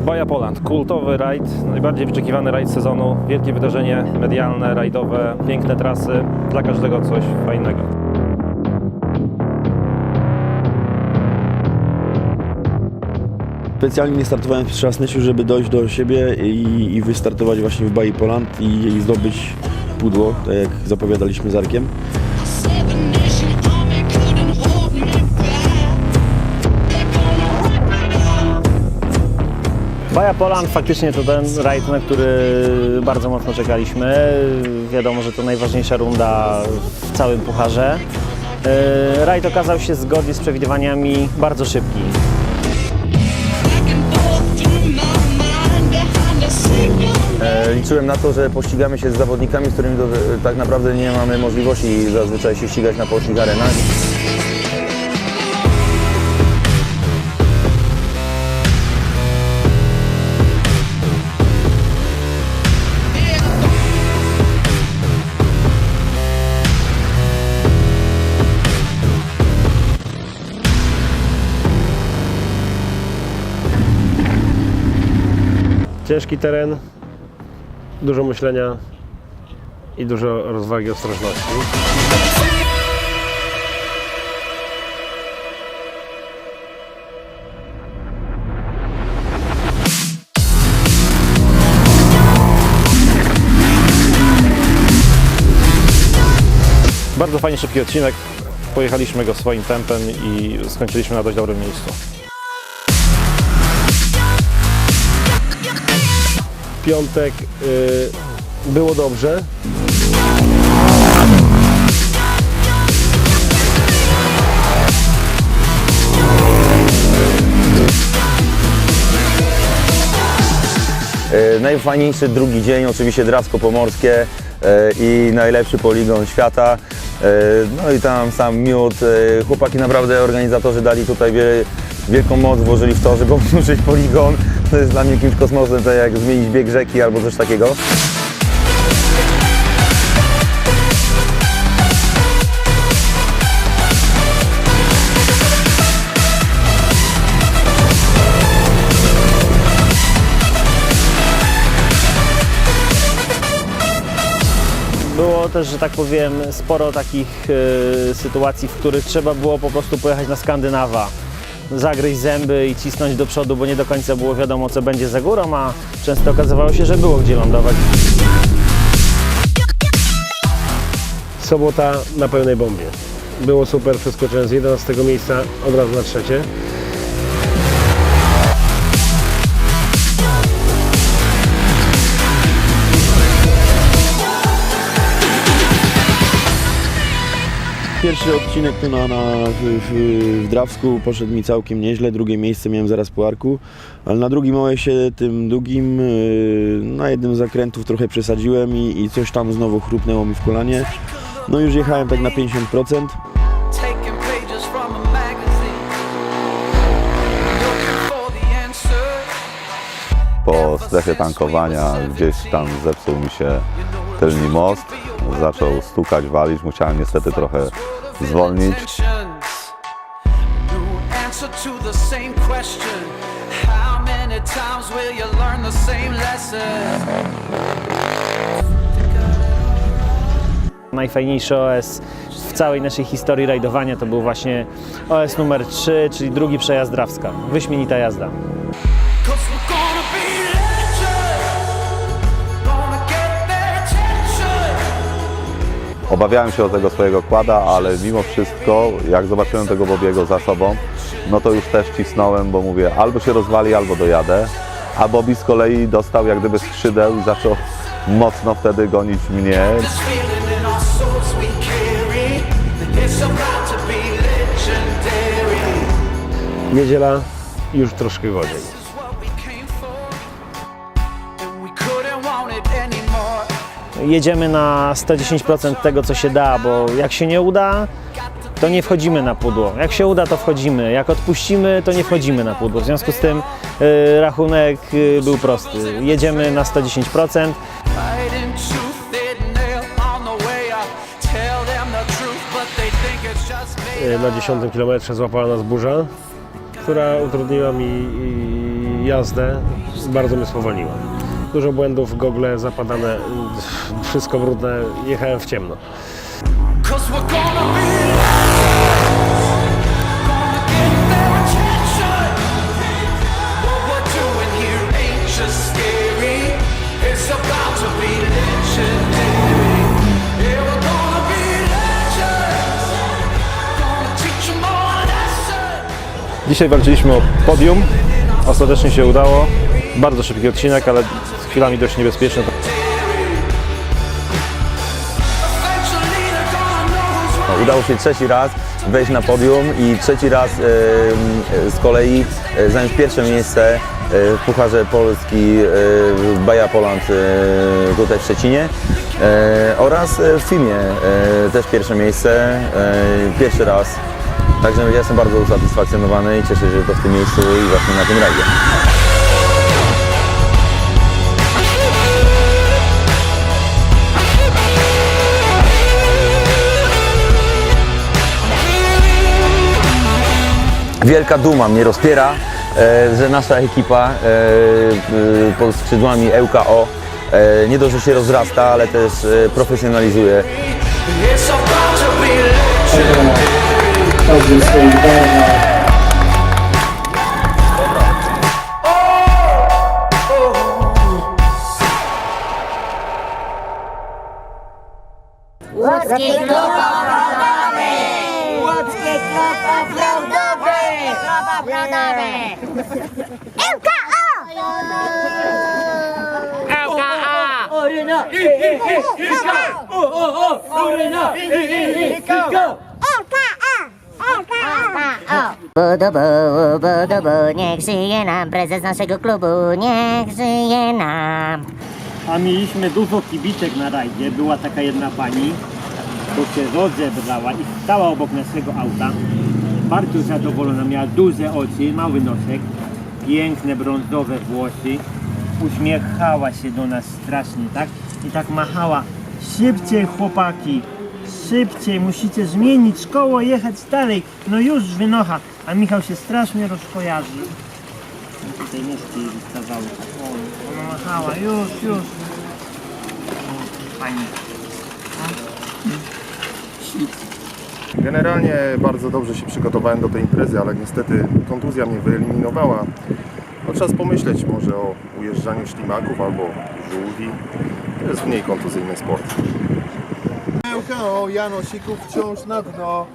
Baja Poland, kultowy rajd, najbardziej wyczekiwany rajd sezonu, wielkie wydarzenie medialne, rajdowe, piękne trasy, dla każdego coś fajnego. Specjalnie nie startowałem w Trzasnesiu, żeby dojść do siebie i wystartować właśnie w Baji Poland i zdobyć pudło, tak jak zapowiadaliśmy z Arkiem. Baja Poland faktycznie to ten rajd, na który bardzo mocno czekaliśmy. Wiadomo, że to najważniejsza runda w całym pucharze. Rajd okazał się zgodnie z przewidywaniami bardzo szybki. Liczyłem na to, że pościgamy się z zawodnikami, z którymi tak naprawdę nie mamy możliwości zazwyczaj się ścigać na polskich arenach. Ciężki teren, dużo myślenia i dużo rozwagi, ostrożności. Bardzo fajnie szybki odcinek, pojechaliśmy go swoim tempem i skończyliśmy na dość dobrym miejscu. Piątek było dobrze. Najfajniejszy drugi dzień, oczywiście Drawsko Pomorskie i najlepszy poligon świata. No i tam sam miód. Chłopaki naprawdę, organizatorzy dali tutaj wielką moc, włożyli w to, żeby obsłużyć poligon. To jest dla mnie jakimś kosmosem, tak jak zmienić bieg rzeki albo coś takiego. Było też, że tak powiem, sporo takich sytuacji, w których trzeba było po prostu pojechać na Skandynawa, zagryźć zęby i cisnąć do przodu, bo nie do końca było wiadomo, co będzie za górą, a często okazywało się, że było gdzie lądować. Sobota na pełnej bombie. Było super, przeskoczyłem z 11 miejsca od razu na trzecie. Pierwszy odcinek tu w Drawsku poszedł mi całkiem nieźle, drugie miejsce miałem zaraz po Arku, ale na drugim OS-ie, tym długim, na jednym z zakrętów trochę przesadziłem i coś tam znowu chrupnęło mi w kolanie. No już jechałem tak na 50%. Po strefie tankowania gdzieś tam zepsuł mi się tylny most, zaczął stukać, walić, musiałem niestety trochę zwolnić. Najfajniejszy OS w całej naszej historii rajdowania to był właśnie OS numer 3, czyli drugi przejazd Drawska. Wyśmienita jazda. Obawiałem się o tego swojego kłada, ale mimo wszystko, jak zobaczyłem tego Bobiego za sobą, no to już też cisnąłem, bo mówię, albo się rozwali, albo dojadę. A Bobby z kolei dostał jak gdyby skrzydeł i zaczął mocno wtedy gonić mnie. Niedziela już troszkę gorzej. Jedziemy na 110% tego, co się da, bo jak się nie uda, to nie wchodzimy na pudło. Jak się uda, to wchodzimy. Jak odpuścimy, to nie wchodzimy na pudło. W związku z tym rachunek był prosty. Jedziemy na 110%. Na 10 kilometrze złapała nas burza, która utrudniła mi jazdę, bardzo mnie spowolniła. Dużo błędów, gogle zapadane, wszystko brudne, jechałem w ciemno. Cause we're gonna be legends. Gonna get their attention. What we're doing here ain't just scary. It's about to be legendary. Yeah, we're gonna be legends. Gonna teach them all a lesson. Dzisiaj walczyliśmy o podium, ostatecznie się udało. Bardzo szybki odcinek, ale chwilami dość niebezpieczny. Eventually they're gonna know who's right. Udało się trzeci raz wejść na podium i trzeci raz z kolei zająć pierwsze miejsce w Pucharze Polski Baja Poland tutaj w Szczecinie oraz w filmie też pierwsze miejsce, pierwszy raz. Także ja jestem bardzo usatysfakcjonowany i cieszę się, że to w tym miejscu i właśnie na tym rajdzie. Wielka duma mnie rozpiera, że nasza ekipa pod skrzydłami ŁKO nie dość, że się rozrasta, ale też profesjonalizuje. It's about to be legendary. Łódzki klub offroadowy! Łódzki klub offroadowy! Klub offroadowy! ŁKO! ŁKO! Oryna! Budu, niech żyje nam prezes naszego klubu, niech żyje nam. A mieliśmy dużo kibiczek na rajdzie. Była taka jedna pani, to się rozebrała i stała obok naszego auta. Bardzo zadowolona, miała duże oczy, mały nosek, piękne brązowe włosy. Uśmiechała się do nas strasznie, tak? I tak machała. Szybciej chłopaki, szybciej, musicie zmienić szkołę, jechać dalej. No już wynocha. A Michał się strasznie rozkojarzył. No tutaj nóżki wystawały. O, ona machała, już. O, pani. Generalnie bardzo dobrze się przygotowałem do tej imprezy, ale niestety kontuzja mnie wyeliminowała. No, czas pomyśleć może o ujeżdżaniu ślimaków albo żółwi. To jest mniej kontuzyjny sport. ŁKO Janosików wciąż na dno.